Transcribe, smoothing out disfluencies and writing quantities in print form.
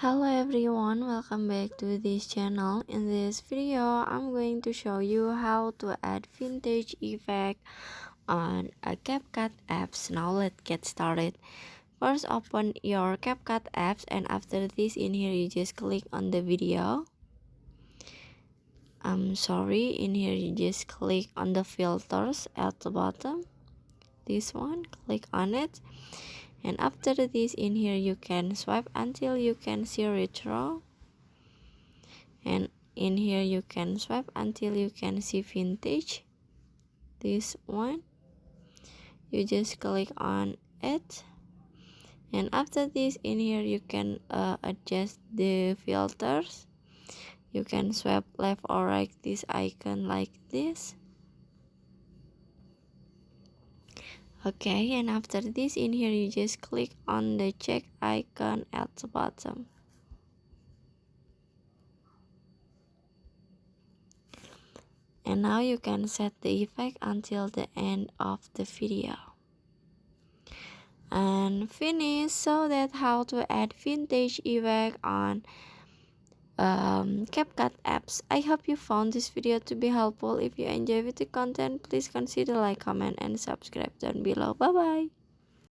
Hello everyone, welcome back to this channel. In this video, I'm going to show you how to add vintage effect on a CapCut apps. Now let's get started. First, open your CapCut apps, and after this, in here you just click on the video. In here you just click on the filters at the bottom. This one, click on it. And after this, in here you can swipe until you can see retro. And in here you can swipe until you can see vintage. This one, you just click on it. And after this, in here you can adjust the filters. You can swipe left or right this icon like this. Okay, and after this, in here you just click on the check icon at the bottom. And now you can set the effect until the end of the video. And finish. So that's how to add vintage effect on CapCut apps. I hope you found this video to be helpful. If you enjoyed the content, please consider like, comment, and subscribe down below. Bye bye.